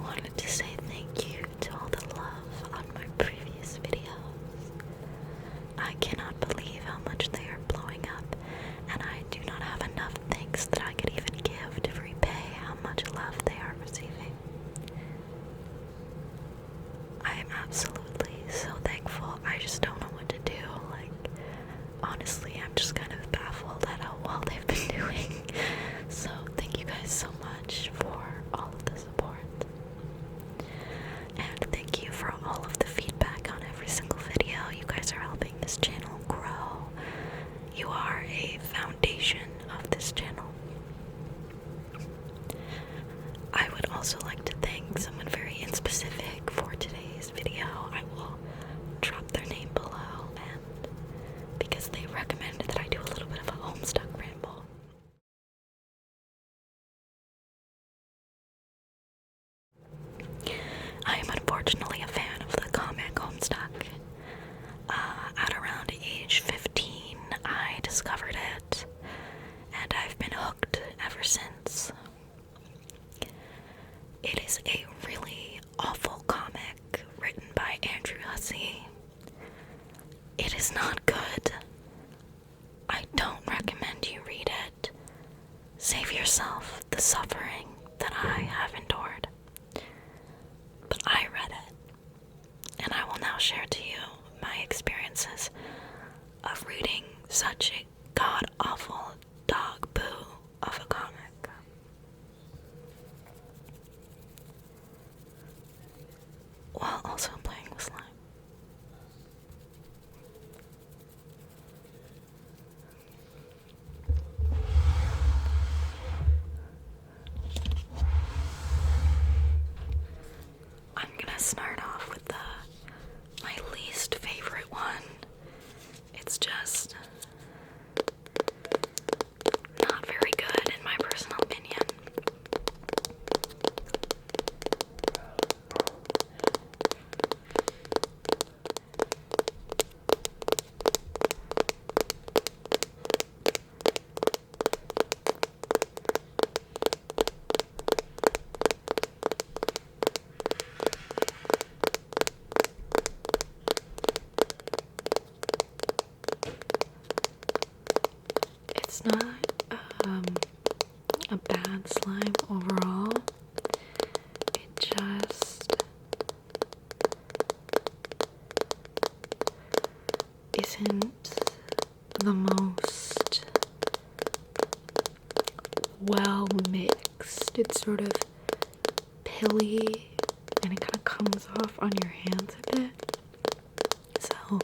wanted to say thank you to all the love on my previous videos. I cannot believe how much they are blowing up, and I do not have enough thanks that I could even give to repay how much love they are receiving. I am absolutely so thankful. I just don't know what to do. Honestly, I'm just kind of baffled at how well they've been doing. So thank you guys so much for all of the support. And thank you for all of the feedback on every single video. You guys are helping this channel grow. You are a foundation of this channel. I would also like to thank someone very in specific for today's video. I will drop their name below, and because they recommended that I do a little bit of a Homestuck ramble. I am unfortunately a fan of the comic Homestuck. At around age 15, I discovered it, and I've been hooked ever since. It is a really awful comic written by Andrew Hussey. It is not good. I don't recommend you read it. Save yourself the suffering that I have endured. But I read it, and I will now share to you my experiences of reading such a god-awful dog poo of a comic. While also playing with slime. I'm gonna start off with my least favorite one. It's just not very good in my personal opinion. It's not a bad slime overall. It just isn't the most well mixed. It's sort of pilly, and it kind of comes off on your hands a bit. So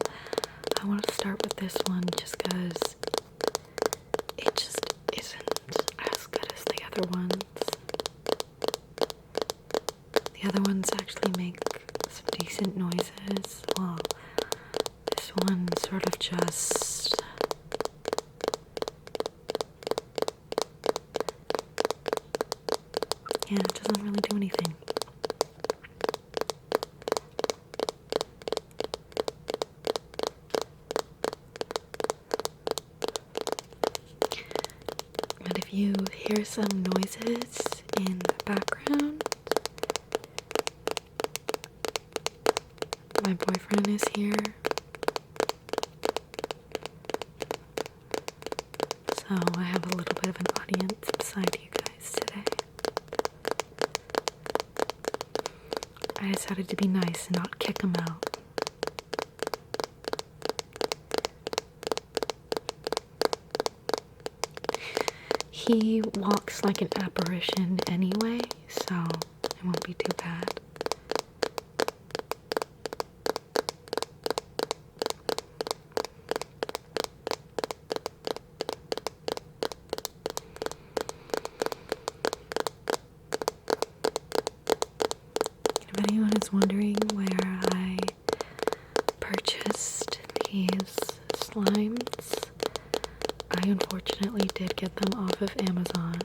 I want to start with this one just because it just isn't as good as the other ones. The other ones actually make some decent noises, while this one sort of just it doesn't really do anything. But if you hear some noises in the background, my boyfriend is here. So I have a little bit of an audience beside you guys today. I decided to be nice and not kick him out. He walks like an apparition anyway, so it won't be too bad. If anyone is wondering where I purchased these slimes, I unfortunately did get them off of Amazon.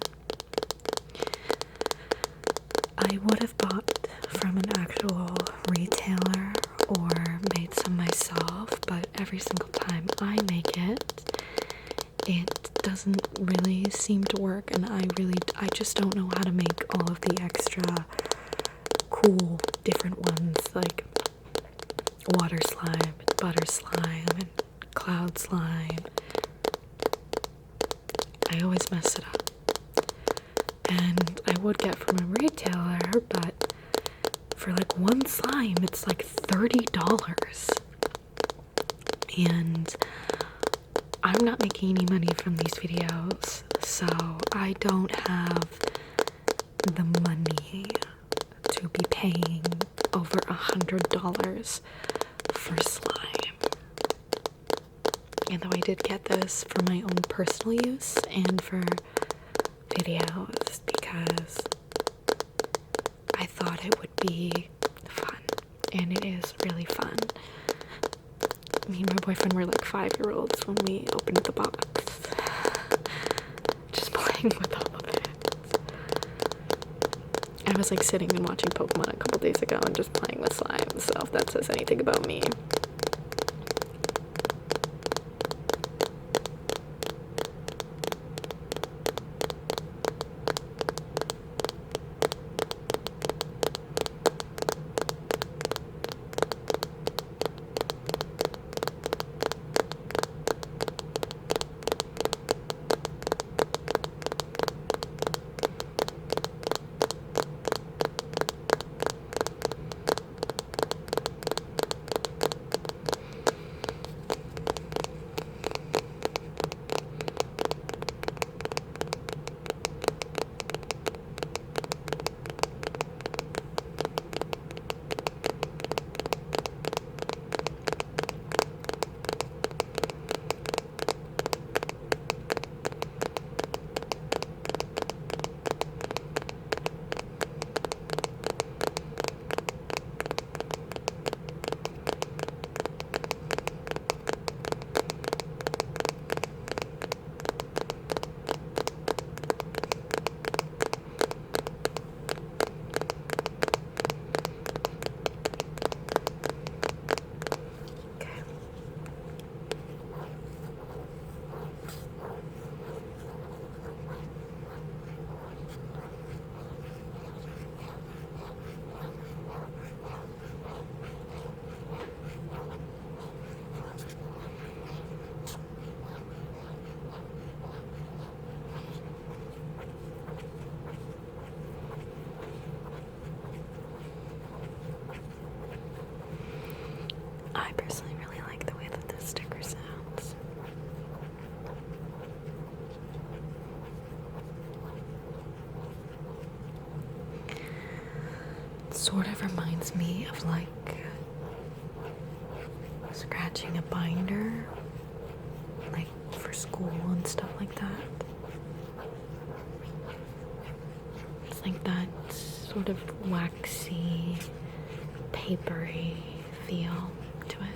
I would have bought from an actual retailer or made some myself, but every single time I make it, it doesn't really seem to work, and I just don't know how to make all of the extra cool different ones like water slime, butter slime, and cloud slime. I always mess it up. And I would get from a retailer, but for like one slime, it's like $30. And I'm not making any money from these videos, so I don't have the money to be paying over $100 for slime. And though I did get this for my own personal use and for videos because I thought it would be fun, and it is really fun. Me and my boyfriend were like 5-year-olds when we opened the box, just playing with all of it. I was like sitting and watching Pokemon a couple days ago and just playing with slime, so if that says anything about me. I personally really like the way that this sticker sounds. It sort of reminds me of like scratching a binder, like for school and stuff like that. It's like that sort of waxy, papery feel to it.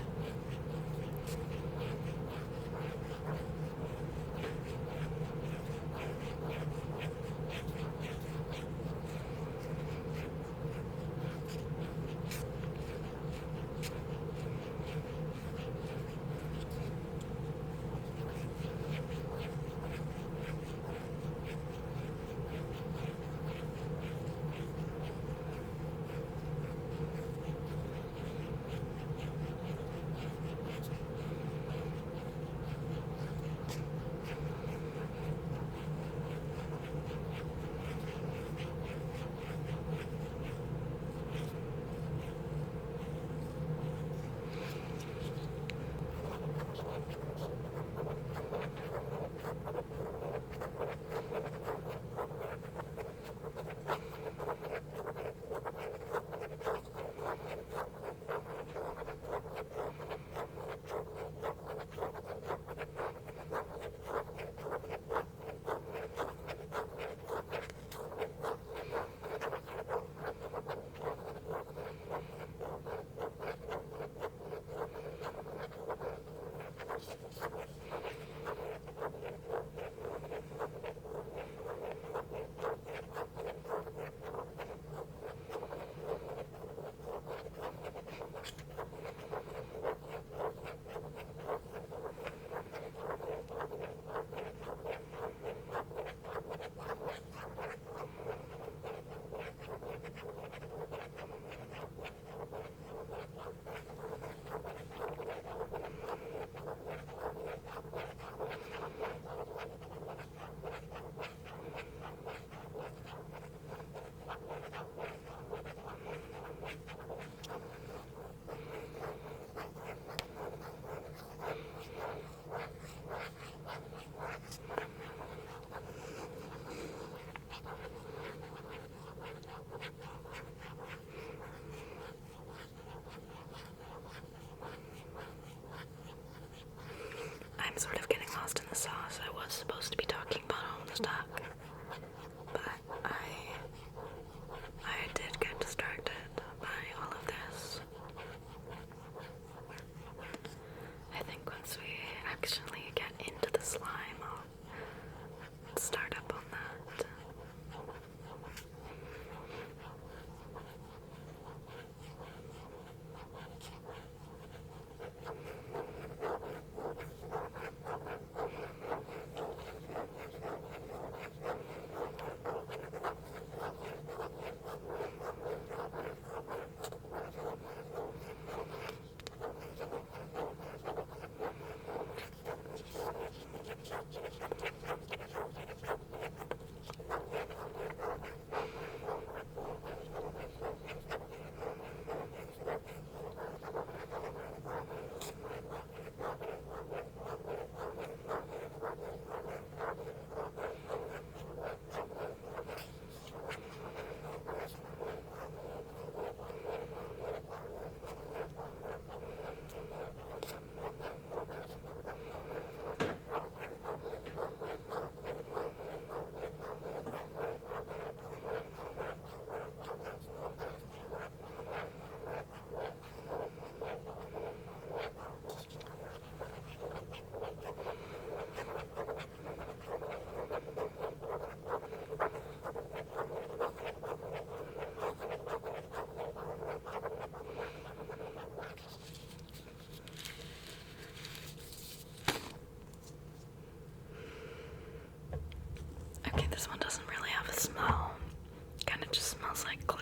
kind of just smells like glue.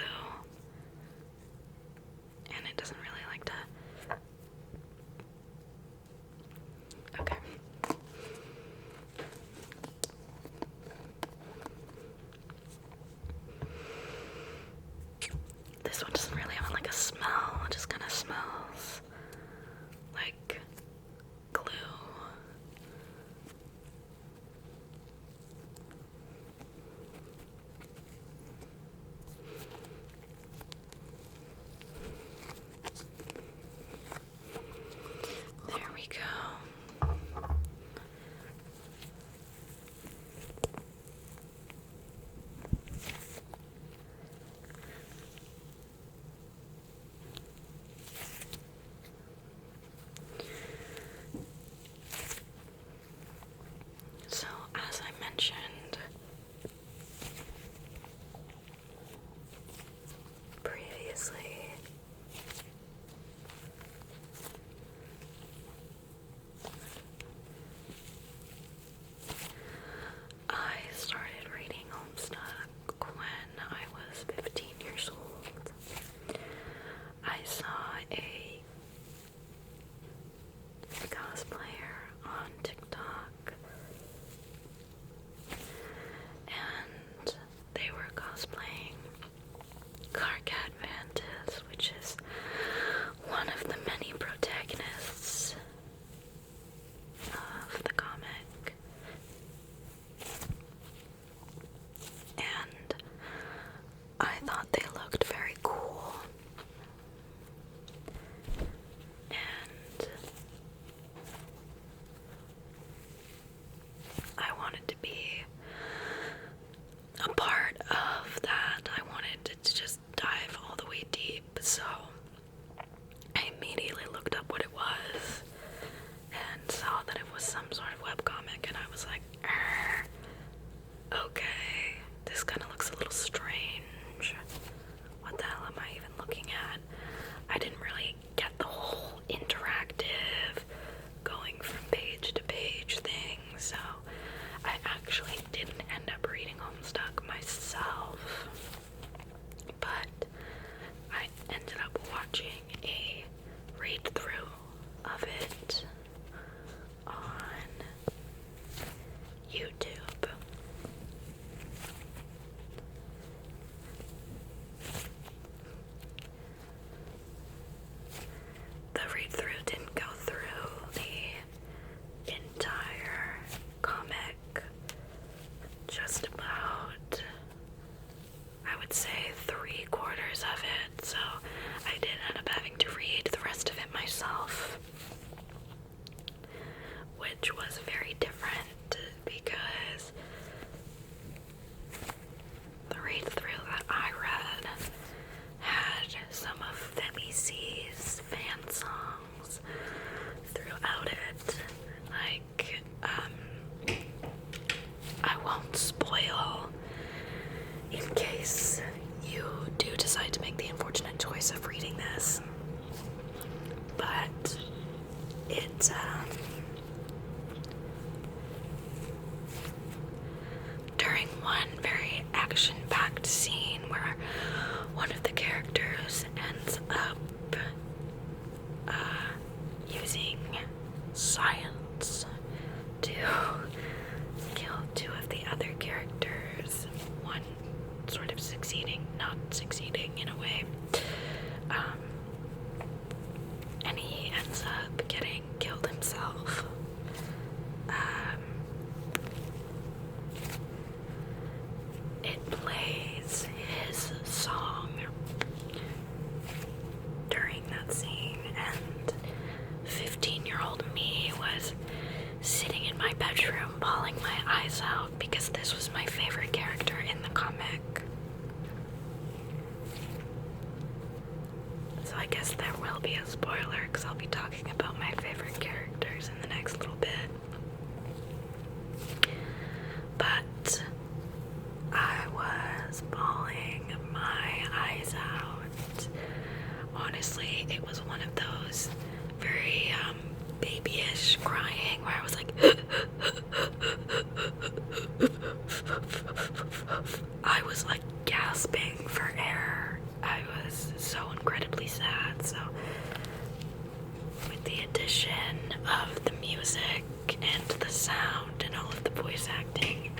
And it doesn't really like to. Okay. This one doesn't really have like a smell, it just kind of smells like glue. There we go. So, as I mentioned previously, I started reading Homestuck when I was 15 years old. I saw a cosplayer on TikTok, and they were cosplaying Carcat Mantis, which is one of the many protagonists of the comic. And I thought they looked very cool. And I wanted to be a part of that. I wanted to just dive all the way deep. So I immediately looked up what it was and saw that it was some sort of webcomic, and I was like, okay, this kind of looks a little strange. What the hell am I even looking at? I didn't really get the whole interactive going from page to page thing, so I actually didn't end up reading Homestuck myself, but I ended up watching a read-through of it on YouTube. The read-through didn't go through the entire comic, just about, I would say, 3/4 of it, so I did end up having to read the rest of it myself, which was very different because the read-through that I read had some of Femi C's fan songs throughout it. Like, I won't spoil in case you do decide to make the unfortunate choice of reading this, but it's, during one very action-packed scene where one of the characters ends up using science to kill two of the other characters, one sort of succeeding, not succeeding in a way, and he ends up getting killed himself. It plays his song during that scene, and 15-year-old me was sitting in my bedroom bawling my eyes out because this was my favorite character in the comic. So I guess there will be a spoiler because I'll be talking about my favorite characters in the next little bit. But I was bawling my eyes out. Honestly, it was one of those very babyish crying where I was like I was like gasping gasping for air. I was so incredibly sad. So, with the addition of the music and the sound and all of the voice acting,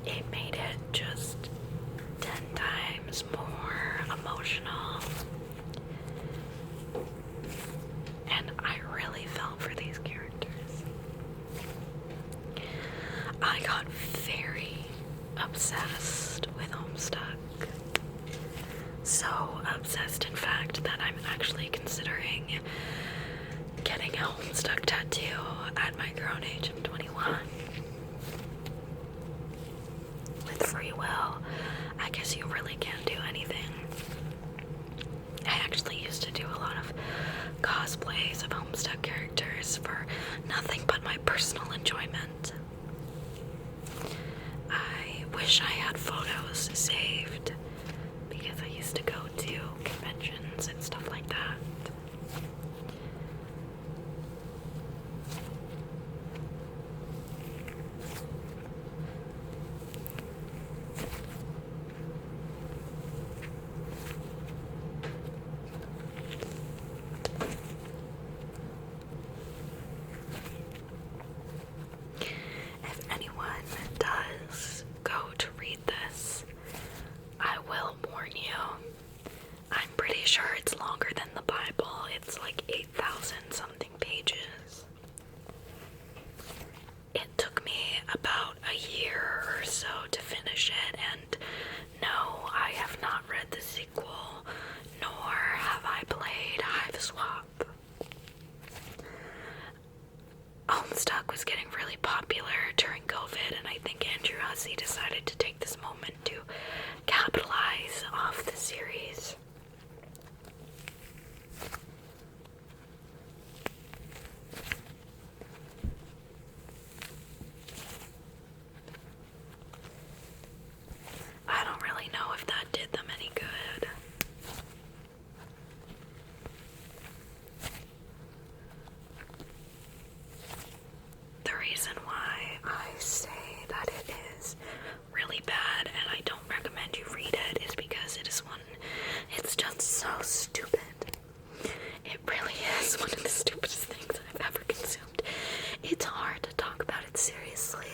it made it just 10 times more emotional. And I really felt for these characters. I got very obsessed with Homestuck. So obsessed, in fact, that I'm actually considering getting a Homestuck tattoo at my grown age of 21. With free will, I guess you really can't do anything. I actually used to do a lot of cosplays of Homestuck characters for nothing but my personal enjoyment. I wish I had photos saved because I used to go to conventions and stuff like that. If anyone does go to read this, I will warn you. I'm pretty sure it's longer than the Bible. It's like 8,000 something pages. It took me about a year or so to finish it, and no, I have not read the sequel, nor have I played Hive Swap. Homestuck was getting really popular during COVID, and I think Andrew Hussey decided to take this moment to capitalize off the series. I don't really know if that did them any good. The reason why I say that it is really bad and I don't recommend you read it is because it's just so stupid. It really is one of the stupidest things I've ever consumed. It's hard to talk about it seriously,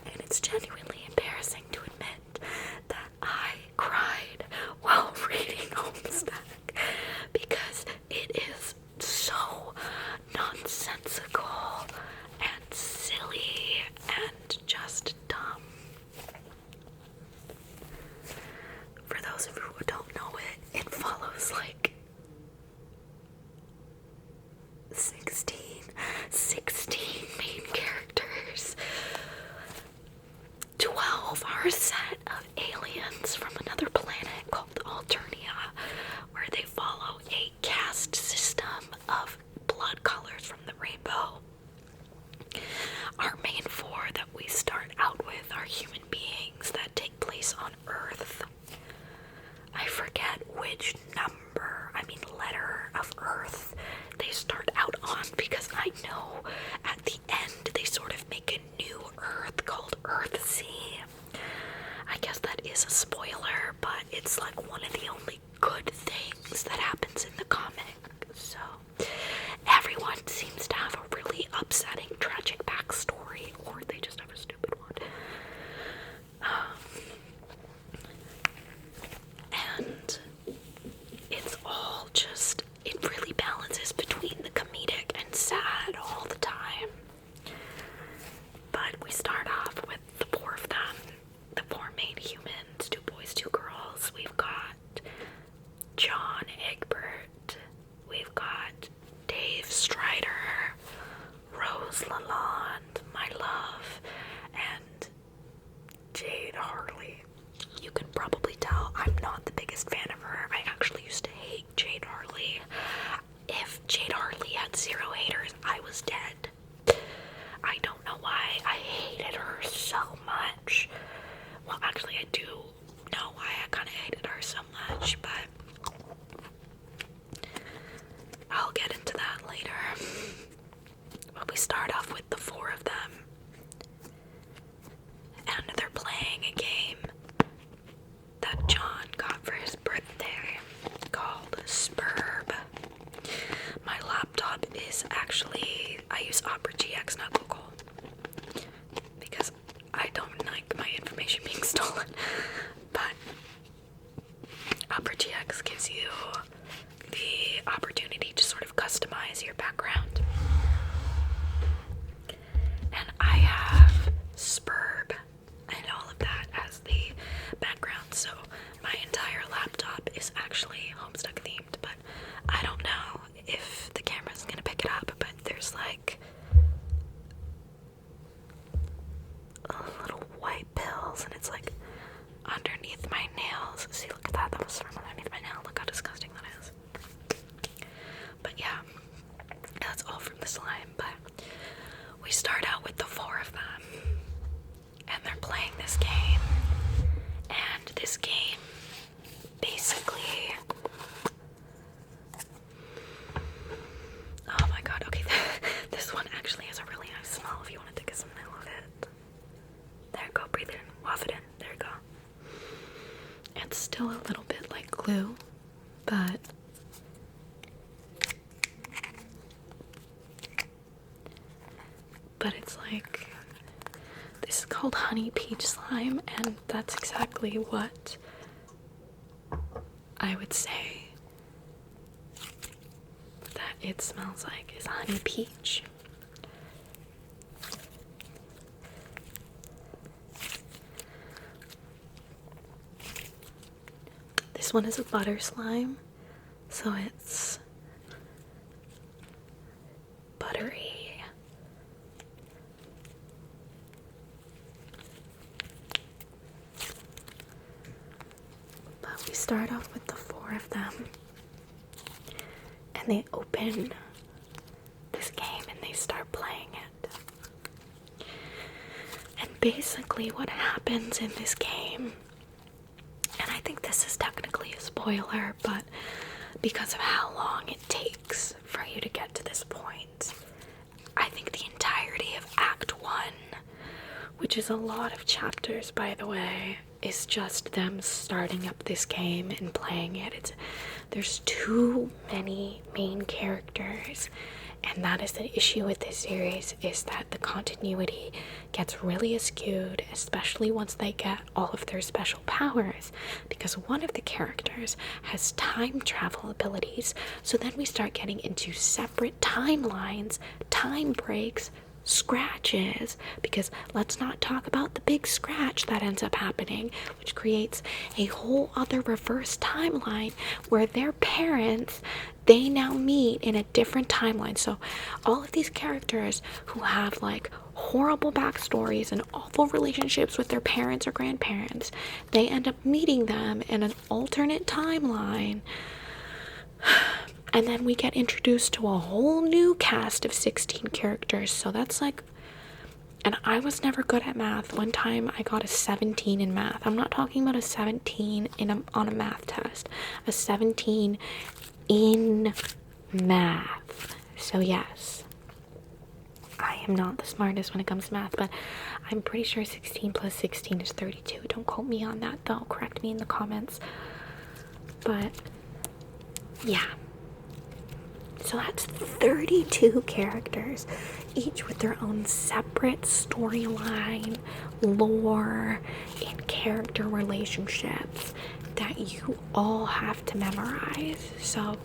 and it's genuinely embarrassing to admit that I cried while reading Homestuck because it is so nonsensical and silly and just dumb. For those of you who don't know it, it follows like 16 main characters. 12 are a set of aliens from another planet called Alternia, where they follow a caste system of blood colors from the rainbow. Our main four that we start out with are human beings that take place on Earth. I forget which letter of Earth they start out on, because I know at the end they sort of make a new Earth called Earthsea. I guess that is a spoiler, but it's like one of the only good things that happens in the comic. So everyone seems to have a really upsetting, tragic backstory, or they just have a stupid one. And it's all just, it really balances between the comedic and sad all the time. But we start off with the four of them, the four main humans, 2 boys, 2 girls. We've got John Egbert, we've got Dave Strider, Rose Lalonde, my love, and Jade Harley. You can probably tell I'm not the biggest fan of her. I actually used to hate Jade Harley. If Jade Harley had 0 haters, I was dead. I don't know why I hated her so much. Well, actually, I do know why I kind of hated her so much, but I'll get into that later. But we start off with the 4 of them, and they're playing a game that John I use Opera GX, not Google, because I don't like my information being stolen. But Opera GX gives you the opportunity to sort of customize your background. And I have Spurb and all of that as the background, so my entire laptop is actually Homestuck themed, but I don't know if the camera's gonna pick it up, but there's like little white pills, and it's like underneath my nails. See, look at that. That was from underneath my nail. Look how disgusting that is. But yeah, that's all from the slime. But we start out with the 4 of them, and they're playing this game. And this game basically, oh my god, okay, this one actually has a really nice smell if you want to take a smell of it. There you go, breathe it in, waft it in, there you go. It's still a little bit like glue, but it's like, this is called honey peach slime, and that's exactly what I would say that it smells like, is honey peach. This one is a butter slime, so it's buttery. But we start off with the 4 of them, and they open this game and they start playing it. And basically what happens in this game, and I think this is technically a spoiler, but because of how long it takes for you to get to this point, I think the entirety of Act 1, which is a lot of chapters by the way, is just them starting up this game and playing it. There's too many main characters, and that is the issue with this series, is that the continuity gets really skewed, especially once they get all of their special powers, because one of the characters has time travel abilities. So then we start getting into separate timelines, time breaks, scratches, because let's not talk about the big scratch that ends up happening, which creates a whole other reverse timeline where their parents, they now meet in a different timeline. So all of these characters who have like horrible backstories and awful relationships with their parents or grandparents, they end up meeting them in an alternate timeline. And then we get introduced to a whole new cast of 16 characters. So that's like, and I was never good at math. One time I got a 17 in math. I'm not talking about a 17 on a math test. A 17 in math. So yes, I am not the smartest when it comes to math, but I'm pretty sure 16 plus 16 is 32. Don't quote me on that though. Correct me in the comments. But yeah. So that's 32 characters, each with their own separate storyline, lore, and character relationships that you all have to memorize. So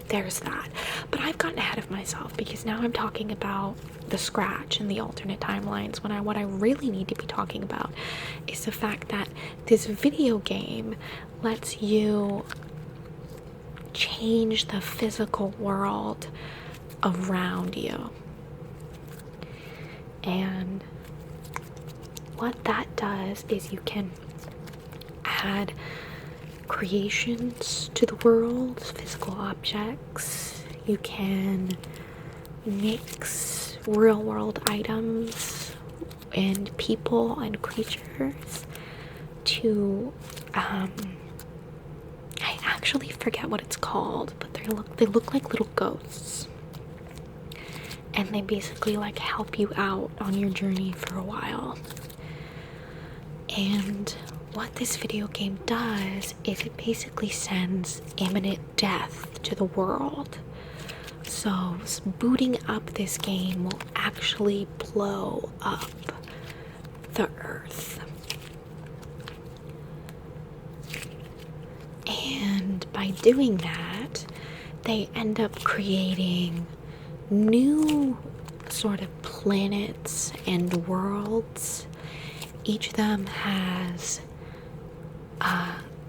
there's that. But I've gotten ahead of myself because now I'm talking about the scratch and the alternate timelines, when what I really need to be talking about is the fact that this video game lets you change the physical world around you. And what that does is you can add creations to the world, physical objects. You can mix real world items and people and creatures to I actually forget what it's called, but they look like little ghosts, and they basically like help you out on your journey for a while. And what this video game does is it basically sends imminent death to the world So booting up this game will actually blow up the Earth. And by doing that, they end up creating new sort of planets and worlds. Each of them has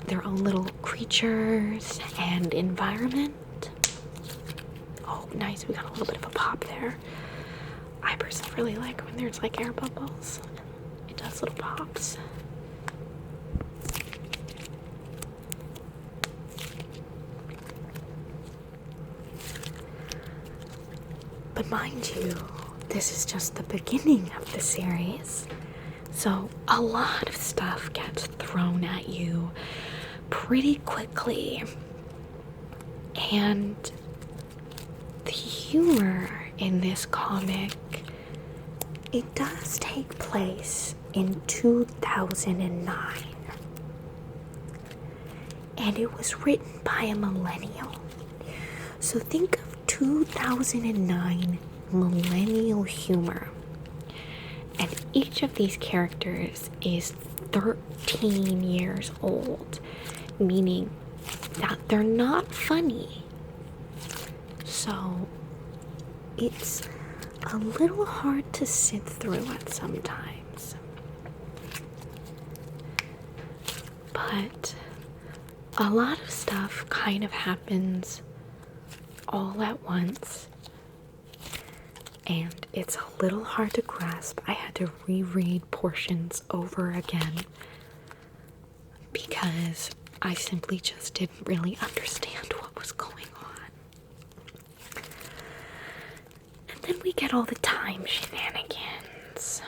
their own little creatures and environment. Oh, nice. We got a little bit of a pop there. I personally really like when there's like air bubbles. It does little pops. But mind you, this is just the beginning of the series. So a lot of stuff gets thrown at you pretty quickly. And the humor in this comic, it does take place in 2009. And it was written by a millennial. So think of 2009 millennial humor. And each of these characters is 13 years old, meaning that they're not funny. So it's a little hard to sit through at sometimes. But a lot of stuff kind of happens all at once, and it's a little hard to grasp. I had to reread portions over again because I simply just didn't really understand what was going on. And then we get all the time shenanigans.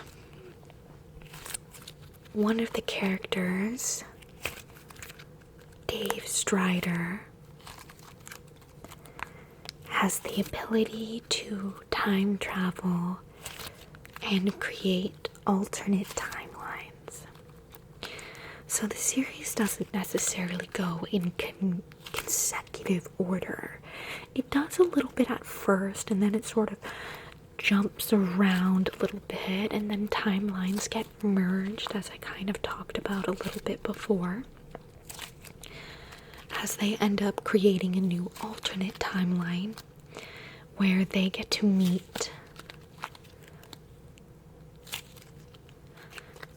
One of the characters, Dave Strider, has the ability to time travel and create alternate timelines. So the series doesn't necessarily go in consecutive order. It does a little bit at first, and then it sort of jumps around a little bit, and then timelines get merged, as I kind of talked about a little bit before, as they end up creating a new alternate timeline where they get to meet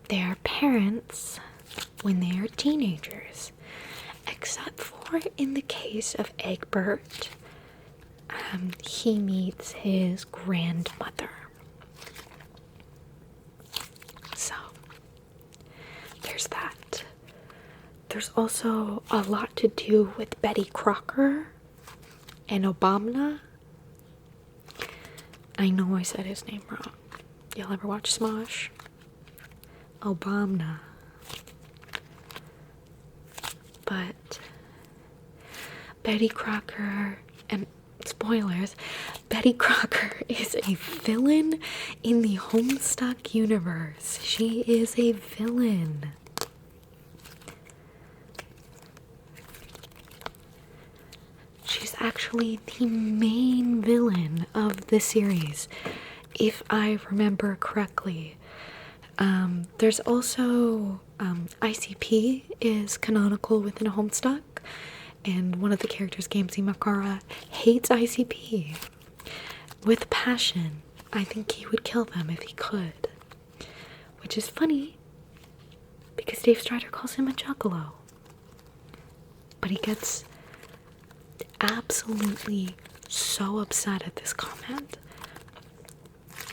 their parents when they are teenagers. Except for in the case of Egbert, he meets his grandmother. So there's that. There's also a lot to do with Betty Crocker and Obama. I know I said his name wrong. Y'all ever watch Smosh? Obama. But Betty Crocker, and spoilers, Betty Crocker is a villain in the Homestuck universe. She is a villain. She's actually the main villain of the series, if I remember correctly. There's also ICP is canonical within Homestuck, and one of the characters, Gamzee Makara, hates ICP with passion. I think he would kill them if he could, which is funny because Dave Strider calls him a juggalo, but he gets absolutely so upset at this comment.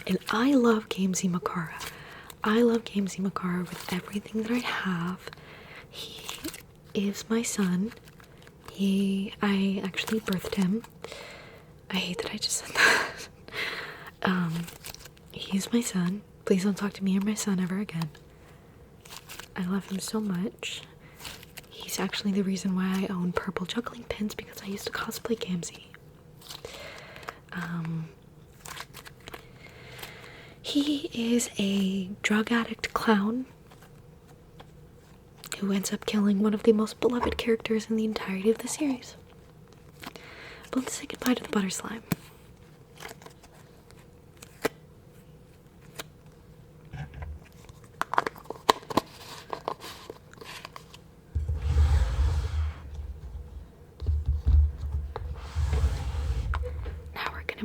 And I love Gamzee Makara. I love Gamzee Makara with everything that I have. He is my son. I actually birthed him. I hate that I just said that. He's my son. Please don't talk to me or my son ever again. I love him so much. He's actually the reason why I own purple juggling pins, because I used to cosplay Gamzee. He is a drug addict clown who ends up killing one of the most beloved characters in the entirety of the series. But let's say goodbye to the butter slime.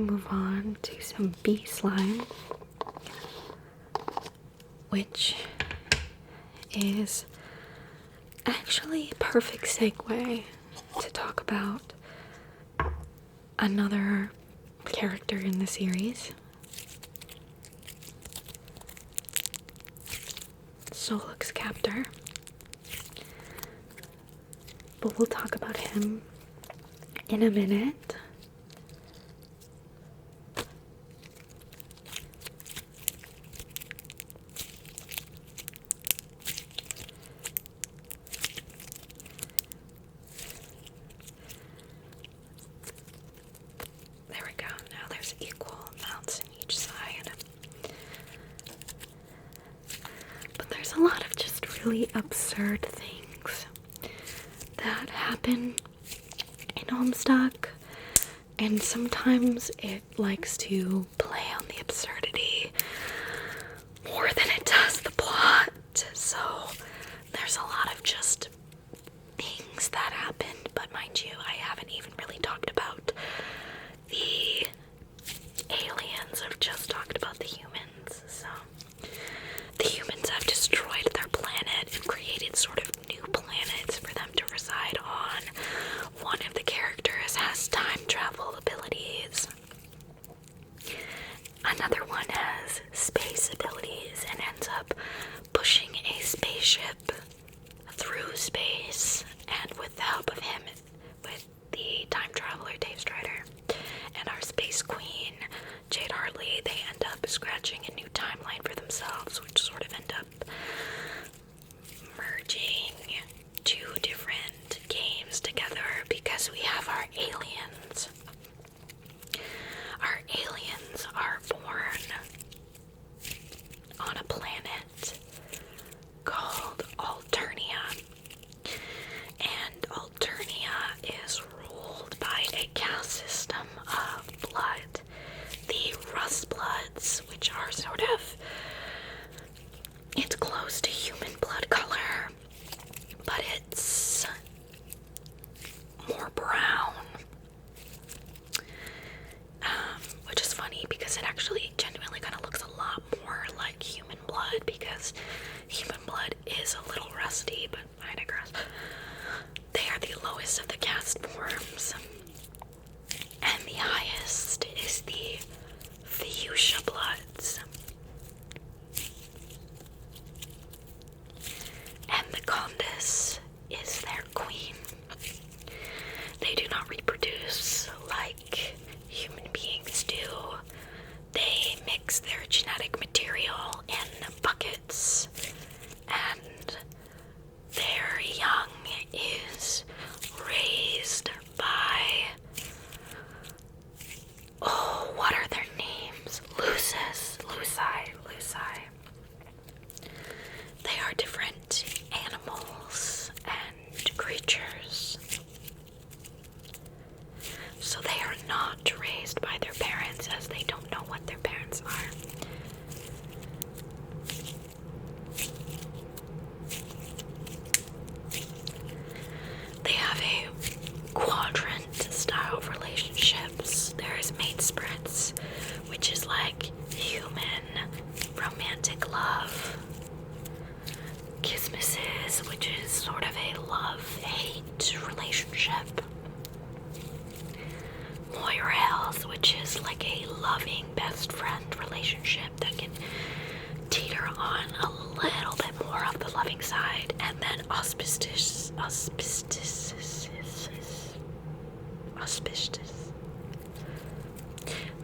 move on to some bee slime, which is actually a perfect segue to talk about another character in the series, Soluk's captor. But we'll talk about him in a minute. There we go. Now there's equal amounts in each side. But there's a lot of just really absurd things that happen in Homestuck, and sometimes it likes to play on the absurdity more than it does the plot. So there's a lot of just things that happened, but mind you, I haven't even really talked about the aliens. I've just talked about the humans. So the humans have destroyed their planet and created sort of new planets for them to reside on. One of the characters has time travel abilities. Another one has space abilities and ends up pushing a spaceship through space, and with the help of him, with the time traveler Dave Strider and our space queen Jade Hartley, they end up scratching a new timeline for themselves, which sort of end up merging two different games together because we have our aliens. Our aliens are born on a planet called Alternia, and Alternia is ruled by a caste system of blood, the Rust Bloods, which are sort of, it's close to human blood color, but it's more brown, which is funny because it actually genuinely kind of looks a lot more like human blood, because human blood is a little rusty, but I digress. They are the lowest of the caste forms, and the highest is the Fuchsia Bloods. And the Condis is their queen. They do not reproduce like human beings do. They mix their genetic material in buckets, and their young is raised by, oh, what are their names? Luci. They are different animals and creatures. So they are not raised by their parents, as they don't know what their parents are. They have a quadrant style of relationships. There is mate spreads, which is like human romantic love. Kismeses, which is sort of a love-hate relationship. Moirelles, which is like a loving best friend relationship that can teeter on a little bit more of the loving side. And then auspicious,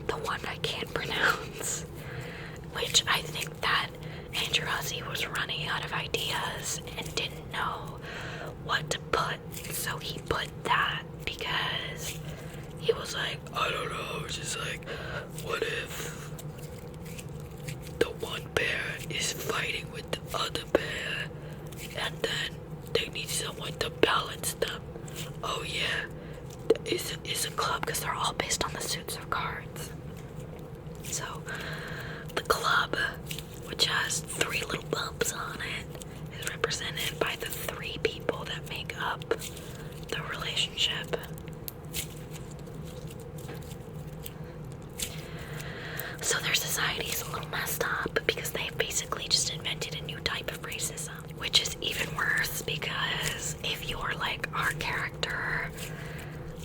the one I can't pronounce, which I think that Andrew Hussey was running out of ideas and didn't know what to put, so he put that because he was like, I don't know, just like, what if the one bear is fighting with the other bear, and then they need someone to balance them? Oh yeah, it's a club, because they're all based on the suits of cards. So the club, which has 3 little bumps on it, is represented by the 3 people that make up the relationship. or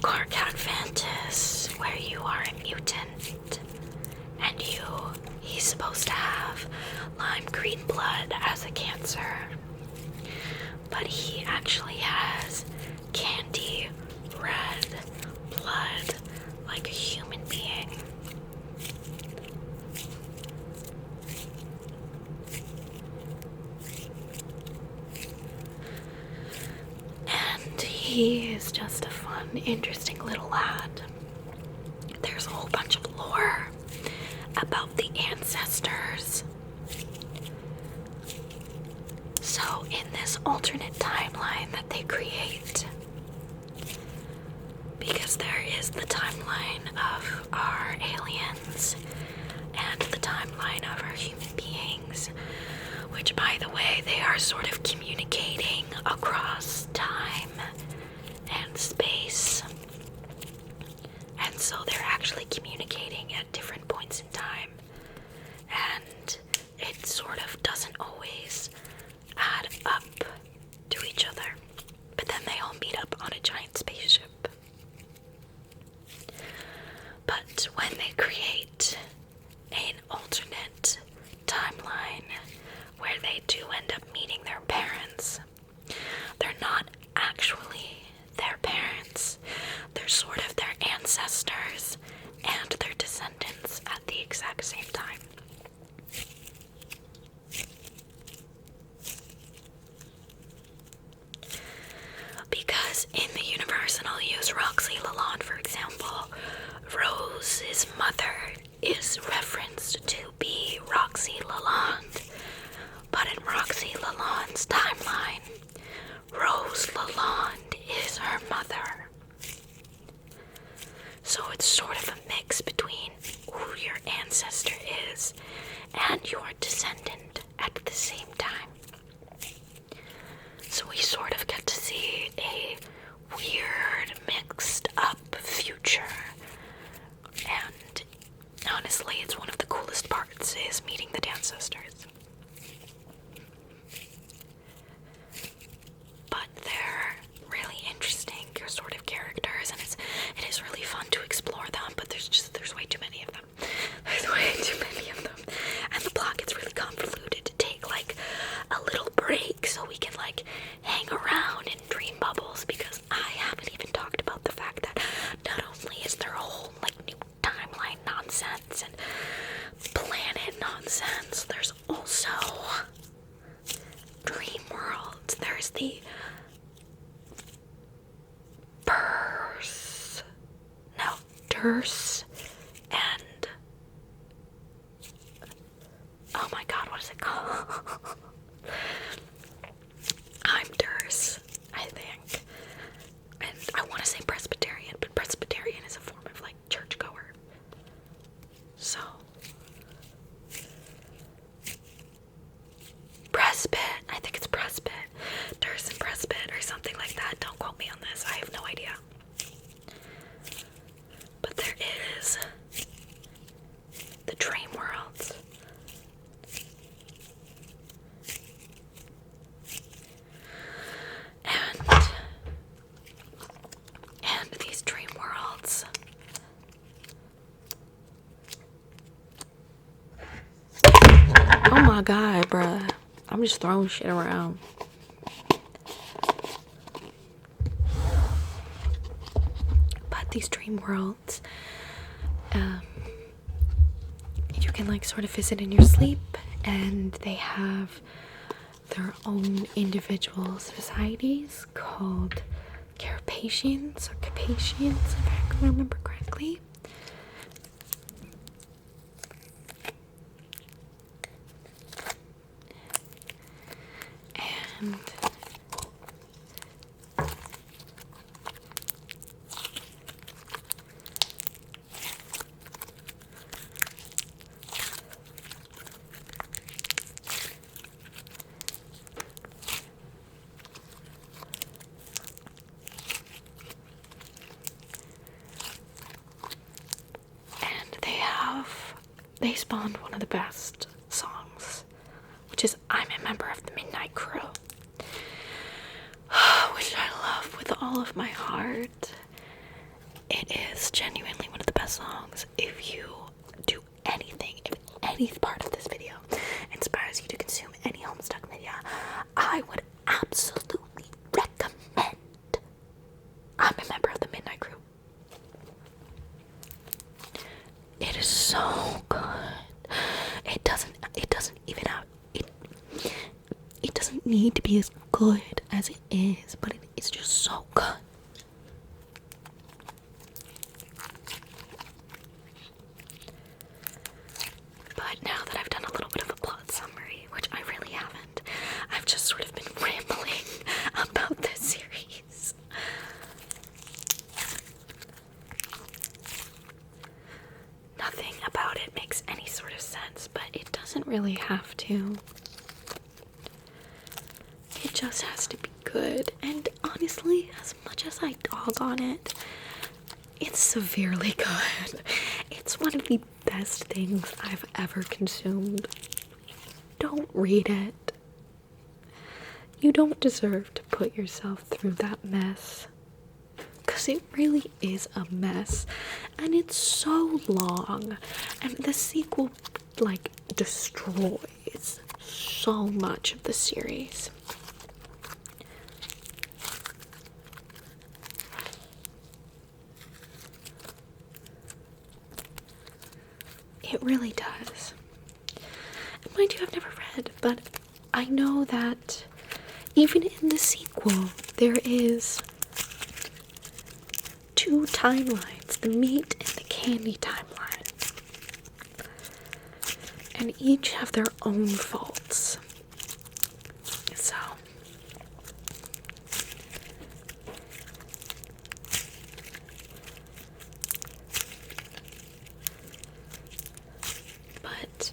Carcat Fantas, where you are a mutant and he's supposed to have lime green blood as a cancer, but he actually has candy red blood like a human being. And he is just a fun, interesting little lad. There's a whole bunch of lore about the ancestors. So in this alternate timeline that they create, because there is the timeline of our aliens and the timeline of our human beings, which, by the way, they are sort of communicating across time and space. And so they're actually communicating at different points in time. And it sort of doesn't always add up to each other. But then they all meet up on a giant spaceship. But when they create an alternate timeline where they do end up meeting their parents, they're not actually their parents. They're sort of their ancestors and their descendants at the exact same time. Because in the universe, and I'll use Roxy Lalonde for example, Rose's mother is referenced to be Roxy Lalonde. But in Roxy Lalonde's timeline, Rose Lalonde is her mother. So it's sort of a mix between who your ancestor is and your descendant at the same time. So we sort of get to see a weird, mixed up future. And honestly, it's one of the coolest parts, is meeting the ancestors. But they're really interesting sort of characters, and it is really fun to explore them, but there's way too many of them. There's way too many of them. And the plot gets really convoluted. To take like a little break so we can like hang around in dream bubbles, because I haven't even talked about the fact that not only is there a whole like new timeline nonsense and planet nonsense, there's also dream worlds. There's the Durse, and oh my god, what is it called? I'm Durse, I think. And I want to say Presbyterian, but Presbyterian is a form of like churchgoer. So Presbyt, I think it's Presbyt, Durse and Presbyt or something like that. Don't quote me on this, I have no idea. But there is the dream worlds. And these dream worlds, oh my god, bruh. I'm just throwing shit around. But these dream worlds, you can like sort of visit in your sleep, and they have their own individual societies called Carpathians, if I can remember correctly. And they spawned one of the best songs, which is I'm a Member of the Midnight Crew, which I love with all all of my heart, it is genuinely one of the best songs. If you do anything, if any part of this video inspires you to consume any Homestuck media, I would absolutely recommend. I'm a member of the Midnight Crew. It is so good. It doesn't even have it doesn't need to be as good as it is, but it's just so good. But now that I've done a little bit of a plot summary, which I really haven't, I've just sort of been rambling about this series. Nothing about it makes any sort of sense, but it doesn't really have to. It just has to be good, and honestly, as much as I dog on it, it's severely good. It's one of the best things I've ever consumed. Don't read it. You don't deserve to put yourself through that mess. Because it really is a mess. And it's so long. And the sequel, destroys so much of the series. It really does. And mind you, I've never read, but I know that even in the sequel, there is 2 timelines, the meat and the candy timeline. And each have their own faults. So, but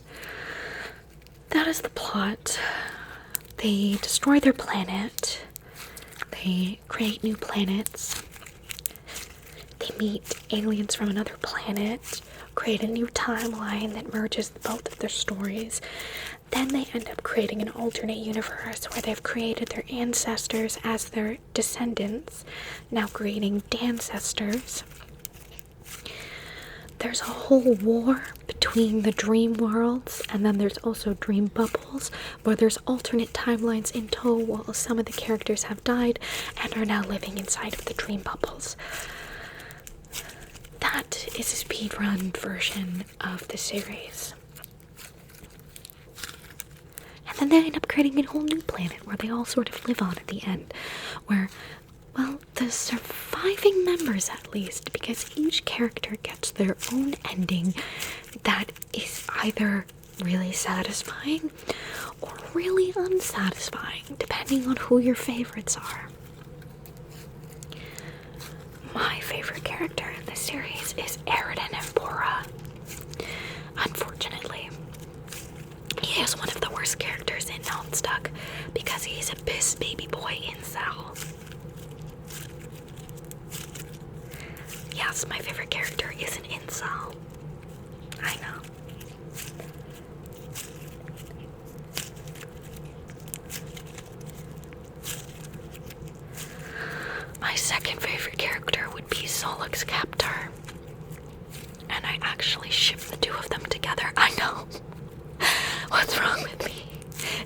that is the plot. They destroy their planet. They create new planets. They meet aliens from another planet, create a new timeline that merges both of their stories. Then they end up creating an alternate universe where they've created their ancestors as their descendants, now creating Dancestors. There's a whole war between the dream worlds, and then there's also dream bubbles, where there's alternate timelines in tow while some of the characters have died and are now living inside of the dream bubbles. That is a speedrun version of the series. And then they end up creating a whole new planet where they all sort of live on at the end, where, well, the surviving members at least, because each character gets their own ending that is either really satisfying or really unsatisfying, depending on who your favorites are. My favorite character in this series is Aridin Empora. Unfortunately, he is one of the worst characters in Homestuck because he's a piss baby boy incel. Yes, my favorite character is an incel. I know. My second favorite character would be Solix Captor. And I actually ship the 2 of them together. I know. What's wrong with me?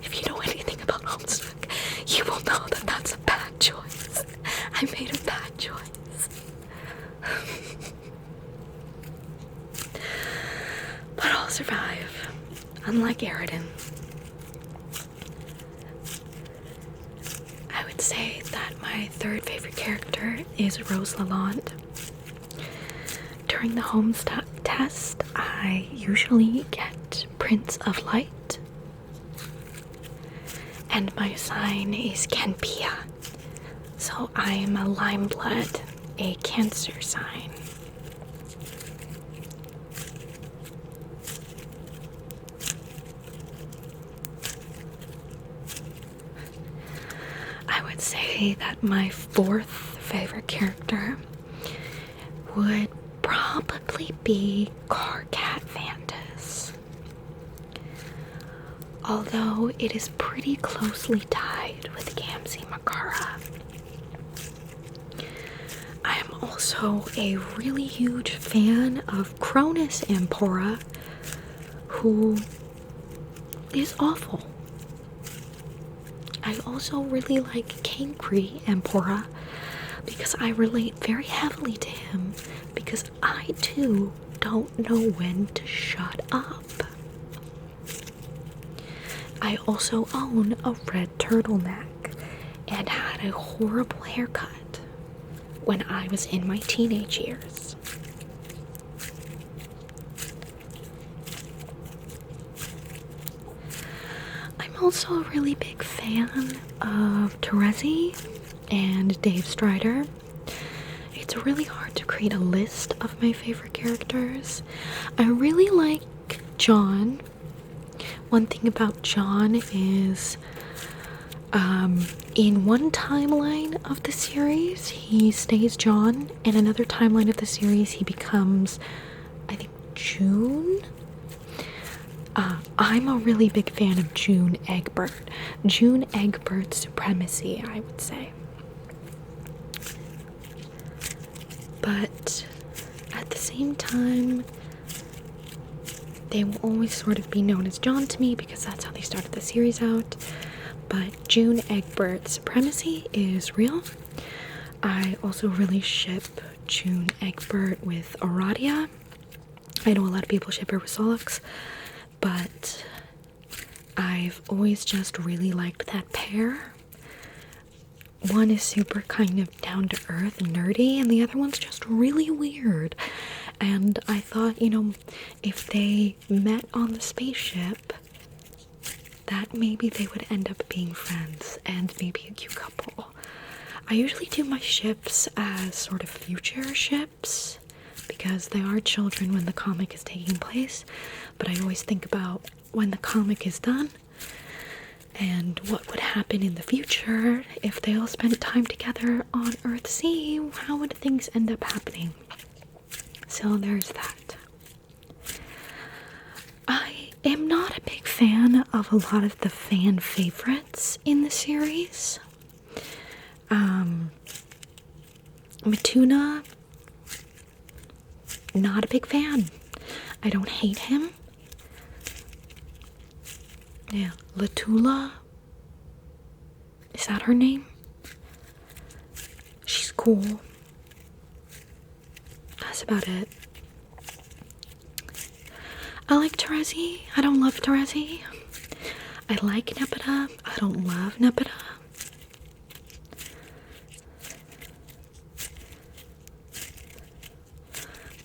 If you know anything about Homestuck, you will know that that's a bad choice. I made a bad choice. But I'll survive. Unlike Aridin. I would say that my third favorite character is Rose Lalonde. During the Homestuck test, I usually get Prince of Light. And my sign is Canpia. So I'm a lime blood, a Cancer sign. I would say that my fourth favorite character would probably be Carcat Vantas. Although it is pretty closely tied with Gamzee Makara. also a really huge fan of Cronus Ampora, who is awful. I also really like Cancri Ampora because I relate very heavily to him because I too don't know when to shut up. I also own a red turtleneck and had a horrible haircut when I was in my teenage years. I'm also a really big fan of Terezi and Dave Strider. It's really hard to create a list of my favorite characters. I really like John. One thing about John is, in one timeline of the series, he stays John. In another timeline of the series, he becomes, I think, June? I'm a really big fan of June Egbert. June Egbert's supremacy, I would say. But at the same time, they will always sort of be known as John to me because that's how they started the series out. But June Egbert's supremacy is real. I also really ship June Egbert with Aradia. I know a lot of people ship her with Solix, but I've always just really liked that pair. One is super kind of down to earth and nerdy, and the other one's just really weird. And I thought, if they met on the spaceship, that maybe they would end up being friends and maybe a cute couple. I usually do my ships as sort of future ships because they are children when the comic is taking place, but I always think about when the comic is done and what would happen in the future if they all spent time together on Earthsea. How would things end up happening? So there's that. I am not a big fan of a lot of the fan favorites in the series. Matuna, not a big fan. I don't hate him. Yeah, Latula, is that her name? She's cool. That's about it. I like Terezi. I don't love Terezi. I like Nepeta. I don't love Nepeta.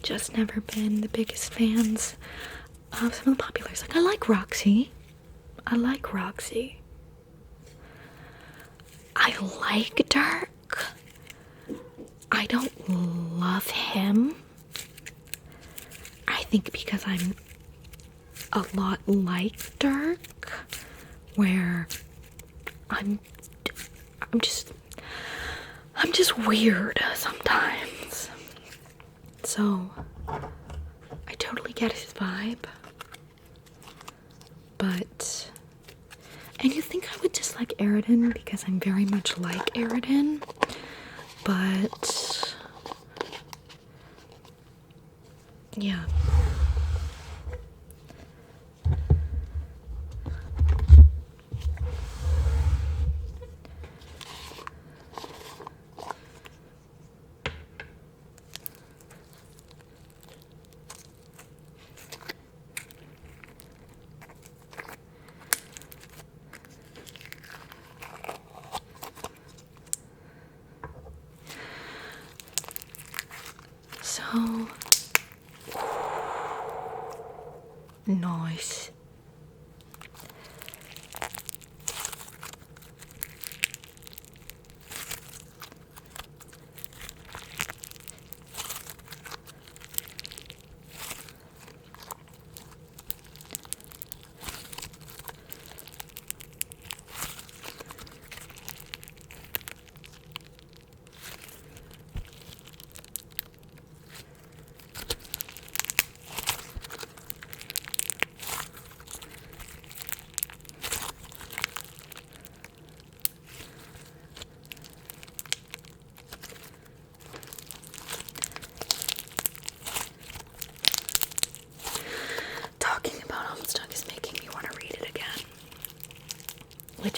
Just never been the biggest fans of some of the populars. Like, I like Roxy. I like Dirk. I don't love him. I think because I'm a lot like Dirk, where I'm just weird sometimes. So I totally get his vibe. But, and you think I would dislike Aridin because I'm very much like Aridin, but yeah. So nice.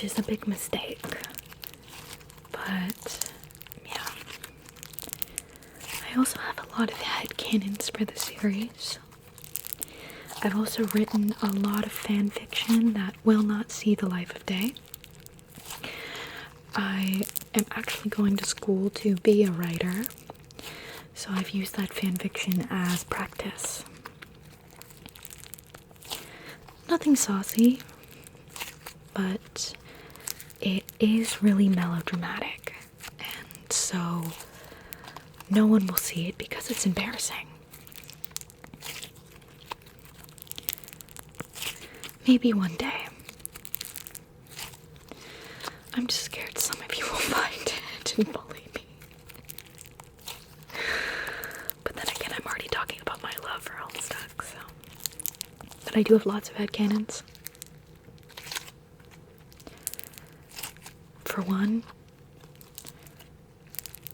which is a big mistake. But yeah, I also have a lot of headcanons for the series. I've also written a lot of fan fiction that will not see the life of day. I am actually going to school to be a writer, so I've used that fan fiction as practice. Nothing saucy, but it is really melodramatic, and so no one will see it because it's embarrassing. Maybe one day. I'm just scared some of you will find it and bully me. But then again, I'm already talking about my love for Homestuck, so. But I do have lots of headcanons. For one,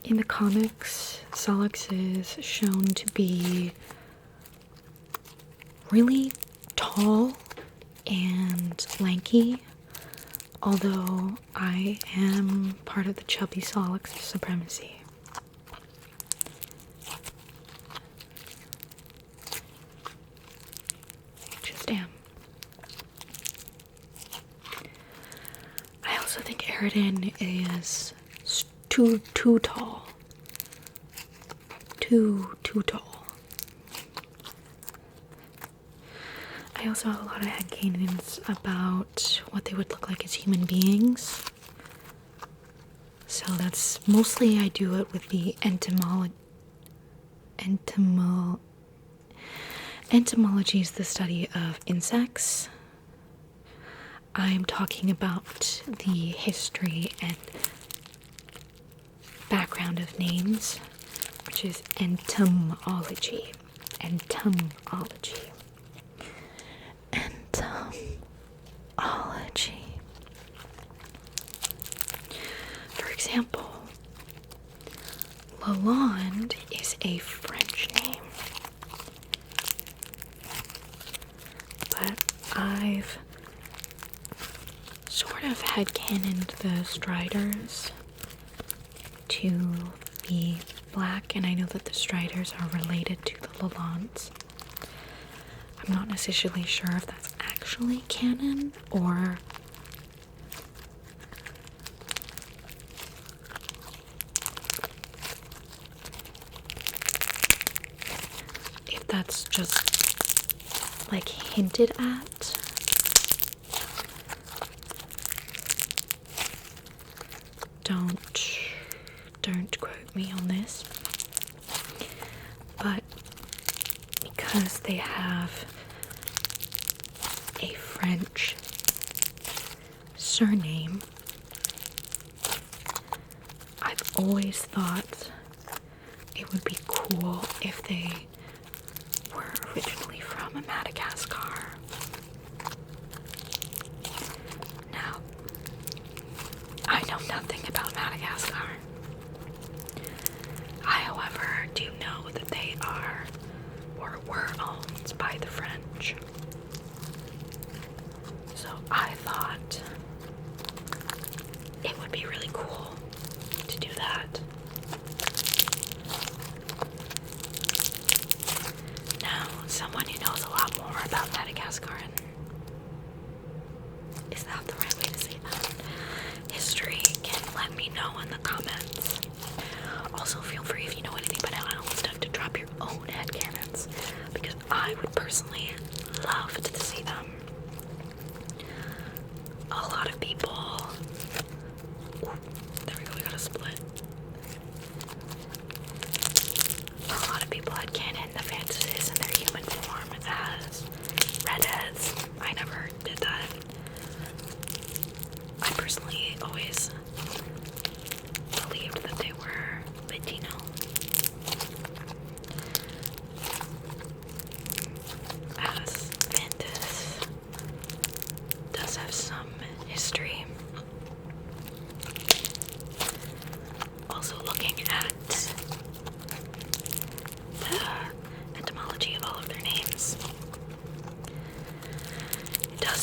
in the comics, Solix is shown to be really tall and lanky, although I am part of the chubby Solix supremacy. Just am. I also think Aridin is too tall. Too tall. I also have a lot of headcanons about what they would look like as human beings. So that's mostly I do it with the entomology is the study of insects. I'm talking about the history and background of names, which is entomology. Entomology. For example, Lalonde is a French name, but I've sort of headcanoned the Striders to be black, and I know that the Striders are related to the Lalondes. I'm not necessarily sure if that's actually canon or if that's just like hinted at. Don't quote me on this, but because they have a French surname, I've always thought it would be cool if they were originally from Madagascar. Now, I know nothing about Madagascar. I, however, do know that they are or were owned by the French. So I thought it would be really cool to do that. Now, someone who knows a lot more about Madagascar, is that the right way to say that? History, can let me know in the comments. Also, feel free if you know anything about Homestuck to drop your own headcanons, because I would personally love to see them. A lot of people. Ooh, there we go, we got a split. A lot of people had canon the Phantases in their human form as redheads. I never did that. I personally always believed that they were Latino. As Phantas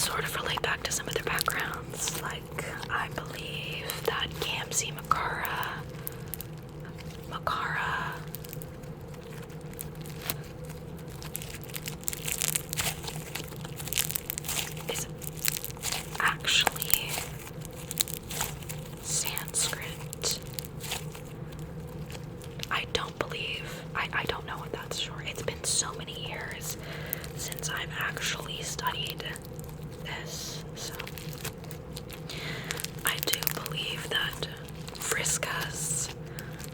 sort of relate back to some of their backgrounds. Like, I believe that Kamsi Makara is actually Sanskrit. I don't know if that's sure. It's been so many years since I've actually studied this, so I do believe that Friskas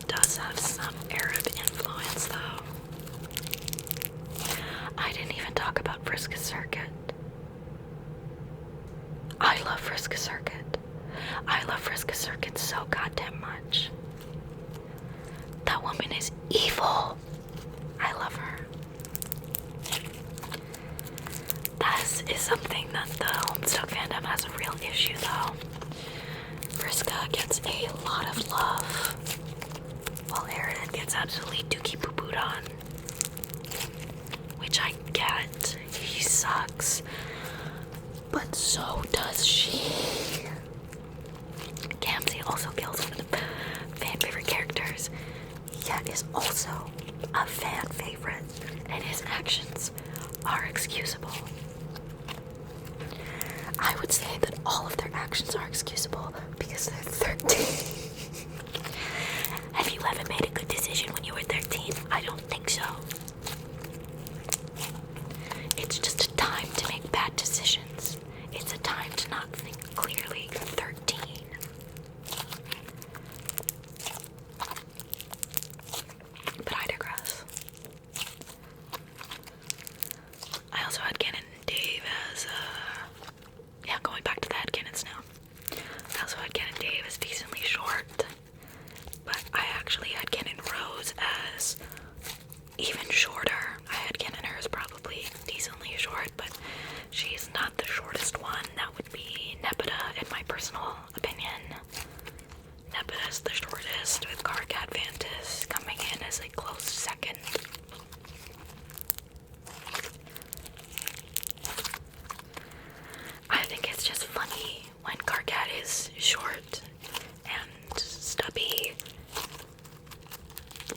does have some Arab influence, though. I didn't even talk about Friska Circuit. I love Friska Circuit. I love Friska Circuit so goddamn much. That woman is evil. I love her. That is something that the Homestuck fandom has a real issue, though. Friska gets a lot of love, while Aerith gets absolutely dookie poo-pooed on. Which I get. He sucks. But so does she. Kamsi also kills one of the fan favorite characters, yet is also a fan favorite, and his actions are excusable. I would say that all of their actions are excusable because they're 13. Have you ever made a good decision when you were 13? I don't think so. It's just a time to make bad decisions. It's a time to not think clearly. 13. But I digress. I also had Ken and Dave as, going back to the headcanons now. I also had Ken and Dave as decently short, but I actually had Ken and Rose as even shorter. I had Ken and hers probably decently short, but she's not the shortest one. That would be Nepeta, in my personal opinion. Nepeta's the shortest, with Karkat Vantis coming in as a close second. I think it's just funny when Karkat is short and stubby,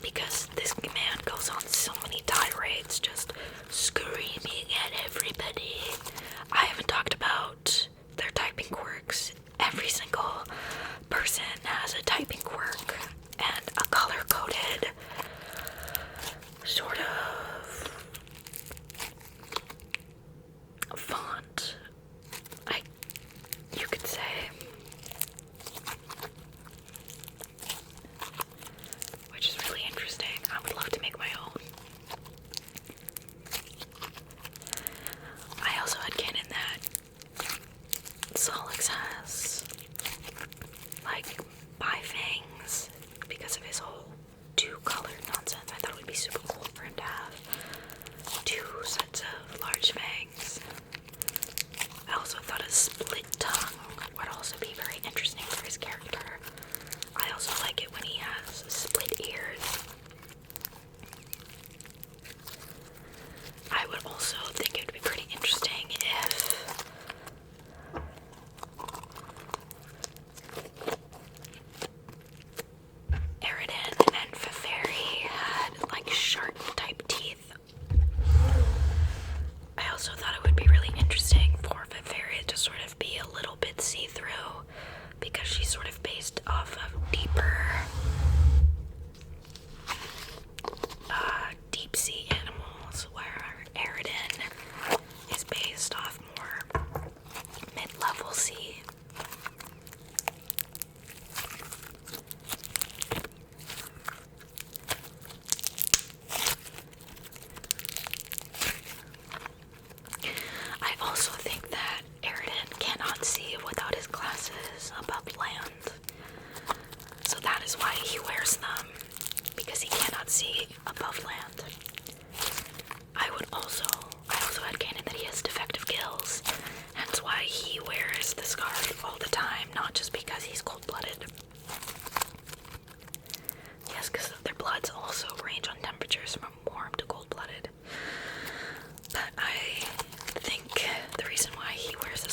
because this man goes on so many tirades, just screaming at everybody. I haven't talked about their typing quirks. Every single person has a typing quirk and a color-coded sort of font, you could say. Which is really interesting. I would love to make my own. I also had canon that Solix has, like, bifangs because of his whole two-colored nonsense. I thought it would be super cool for him to have two sets of large fangs. I also thought a split tongue would also be very interesting for his character. I also like it when he has split ears. I would also think it would be pretty interesting if Eridan and Feferi had like shark type teeth. I also thought it would be really interesting for Feferi to sort of be a little bit see-through, because she's sort of based off of deeper deep sea animals, where Eridan is based off more mid-level sea. I also think that Eridan cannot see without his glasses above land. So that is why he wears them, because he cannot see above land. I also had canon that he has defective gills, hence why he wears the scarf all the time, not just because he's cold-blooded. Yes, because their bloods also range on temperatures from warm to cold-blooded. But I think the reason why he wears the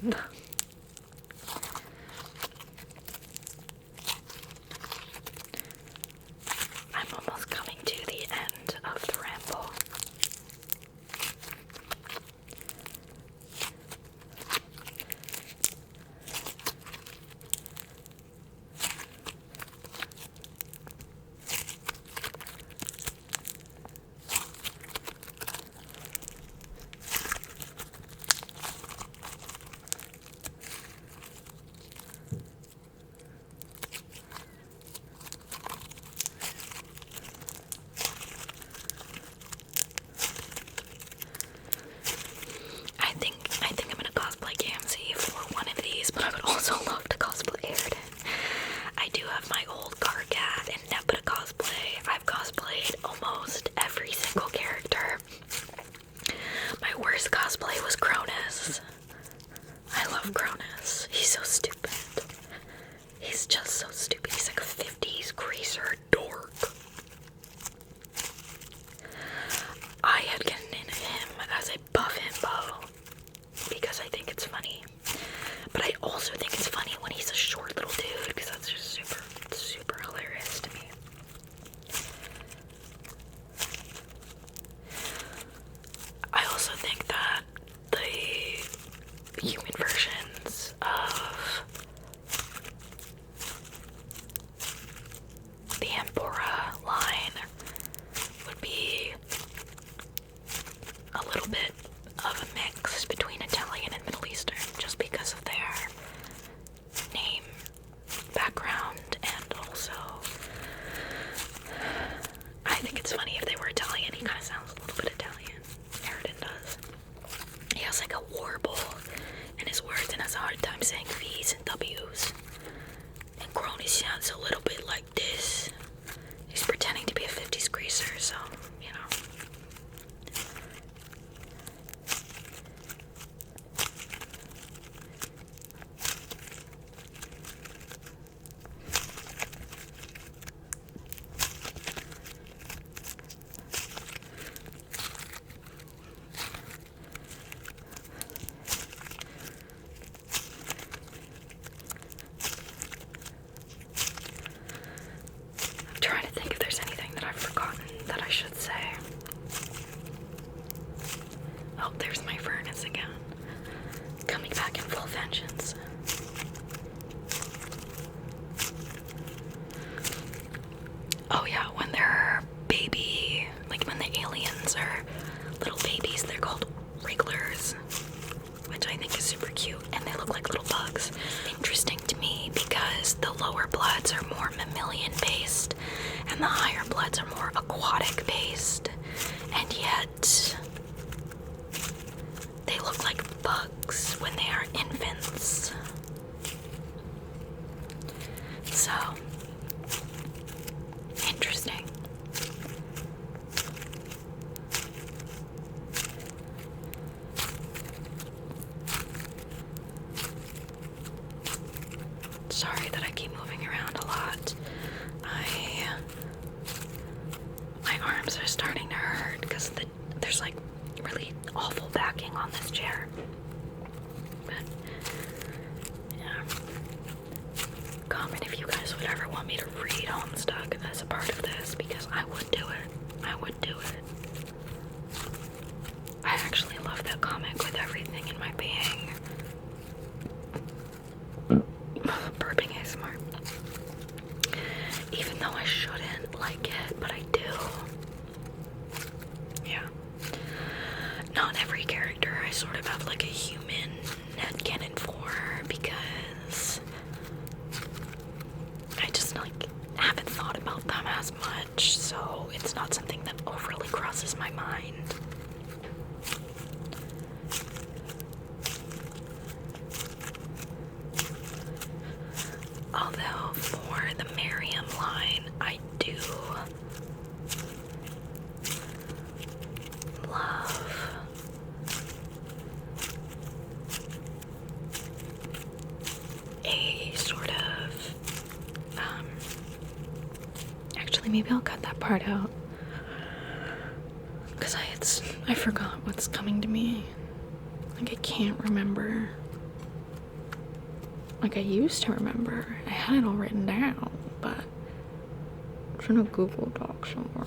it. I'm almost coming to the end of the ramble. I think I'm gonna cosplay Gamzee for one of these, but I would also love to cosplay Airden. I do have my old car cat and Nebula cosplay. I've cosplayed almost every single character. My worst cosplay was Cronus. I love Cronus. He's so stupid. He's just so stupid. He's like a 50s greaser dork. I had gotten into him as a buff himbo because I think it's funny. But I also think it's funny when he's a short little dude because that's just super, super hilarious to me. I also think that the human versions of the Ampora line would be a little bit of a mix between Italian and Middle Eastern just because of their name, background, and also I think it's funny if they were Italian. He kind of sounds a little bit Italian. Airden does. He has like a warble in his words and has a hard time saying V's and W's. And Crony sounds a little bit like this. He's pretending to be a 50s greaser, so, you know. I'm trying to think if there's anything that I've forgotten that I should say. Oh, there's my furnace again. Coming back in full vengeance. Oh yeah, when they're baby, like when the aliens are little babies, they're called wrigglers, which I think is super cute, and they look like little bugs. Interesting to me because the lower bloods are more mammalian based and the higher bloods are more aquatic based, and yet they look like bugs when they are infants. So interesting. Sorry that I keep moving around a lot. My arms are starting to hurt because there's like really awful backing on this chair. But yeah. Comment if you guys would ever want me to read Homestuck as a part of this, because I would do it. I would do it. I actually love that comic with everything in my being. Burping ASMR. Even though I shouldn't like it, but I do. Yeah. Not every character I sort of have like a human headcanon for, because I just like haven't thought about them as much, so it's not something that overly crosses my mind. Although for the Miriam line, I do love a sort of, actually maybe I'll cut that part out, because I forgot what's coming to me. Like I can't remember Like, I used to remember. I had it all written down, but it's in a Google Doc somewhere.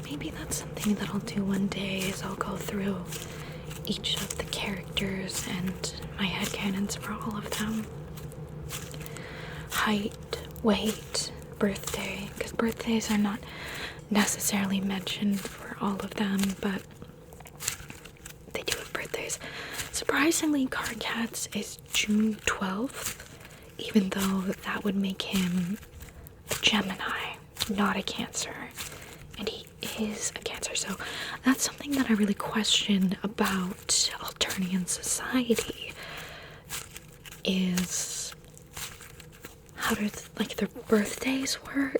Maybe that's something that I'll do one day, is I'll go through each of the characters and my headcanons for all of them. Height, weight, birthday, because birthdays are not necessarily mentioned for all of them, but they do have birthdays. Surprisingly, Cardcat's is June 12th, even though that would make him a Gemini, not a Cancer. And he is a Cancer, so that's something that I really question about Alternian society, is how do like their birthdays work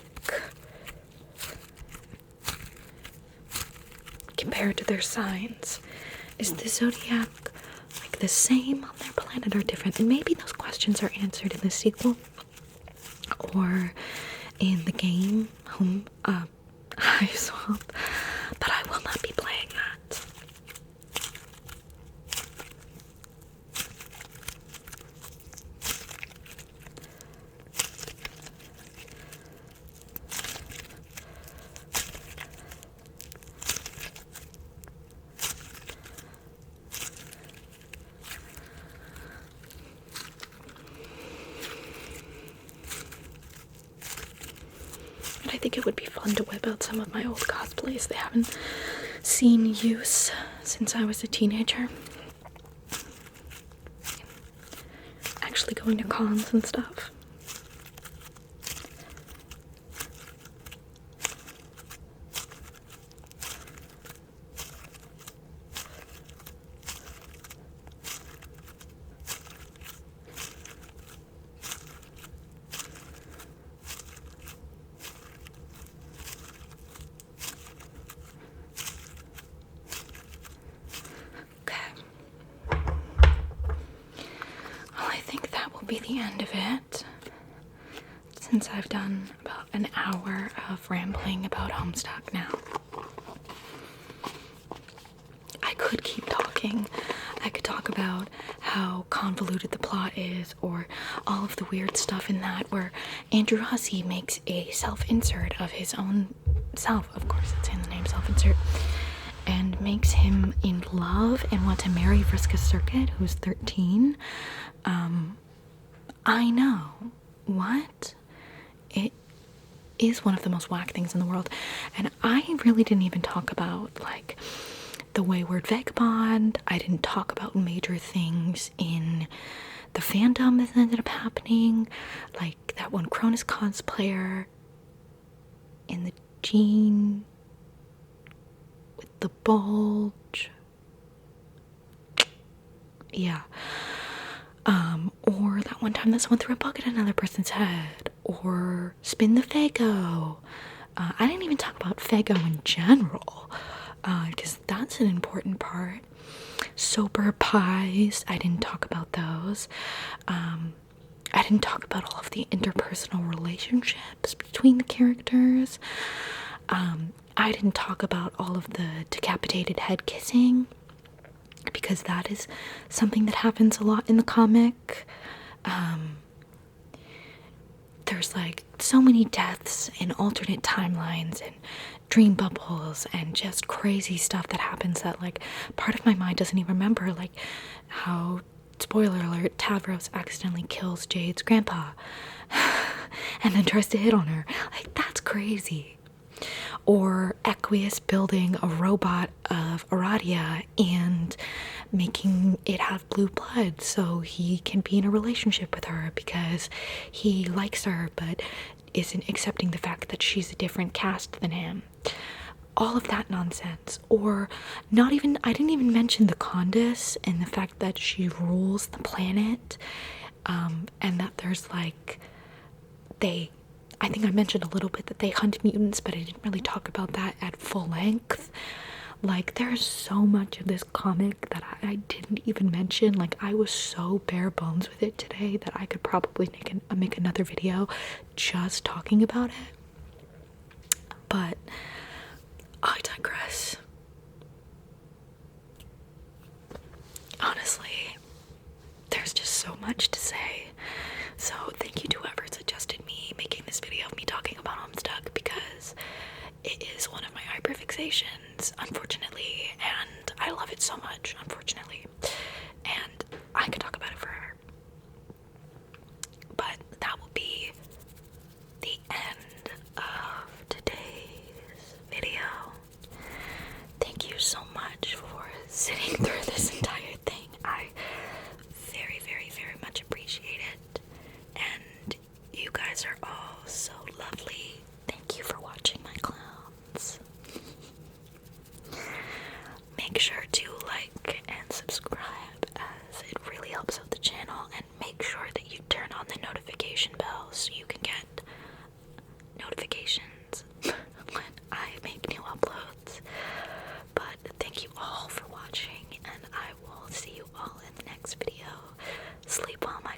compared to their signs. Is the zodiac like the same on their planet or different? And maybe those questions are answered in the sequel or in the game High Swamp, but I will not be playing that. I think it would be fun to whip out some of my old cosplays. They haven't seen use since I was a teenager. Actually going to cons and stuff. Be the end of it, since I've done about an hour of rambling about Homestuck now. I could keep talking. I could talk about how convoluted the plot is, or all of the weird stuff in that, where Andrew Hussey makes a self-insert of his own self, of course it's in the name self-insert, and makes him in love and want to marry Vriska Circuit, who's 13. I know. What? It is one of the most whack things in the world. And I really didn't even talk about, like, the Wayward Vagabond. I didn't talk about major things in the fandom that ended up happening. Like, that one Cronus cosplayer in the jean with the bulge. Yeah. Or that one time that someone threw a bug at another person's head, or spin the Fago. I didn't even talk about Fago in general, because that's an important part. Sober pies, I didn't talk about those. I didn't talk about all of the interpersonal relationships between the characters. I didn't talk about all of the decapitated head kissing, because that is something that happens a lot in the comic. There's like so many deaths and alternate timelines and dream bubbles and just crazy stuff that happens that, like, part of my mind doesn't even remember, like how, spoiler alert, Tavros accidentally kills Jade's grandpa and then tries to hit on her. Like, that's crazy. Or Equius building a robot of Aradia and making it have blue blood so he can be in a relationship with her because he likes her but isn't accepting the fact that she's a different caste than him. All of that nonsense. Or not even, I didn't even mention the Condis and the fact that she rules the planet, and that there's like, I think I mentioned a little bit that they hunt mutants, but I didn't really talk about that at full length. Like, there's so much of this comic that I didn't even mention. Like, I was so bare bones with it today that I could probably make another video just talking about it. But I digress. Honestly, there's just so much to say. So thank you to whoever suggested me making this video of me talking about Homestuck, because it is one of my hyperfixations, unfortunately, and I love it so much, unfortunately, and I could talk about it forever. But that will be the end of today's video. Thank you so much for sitting through this entire thing. I very, very, very much appreciate it. And you guys are all so lovely. Thank you for watching my clowns. Make sure to like and subscribe, as it really helps out the channel, and make sure that you turn on the notification bell so you can get notifications when I make new uploads. But thank you all for watching, and I will see you all in the next video. Sleep well, my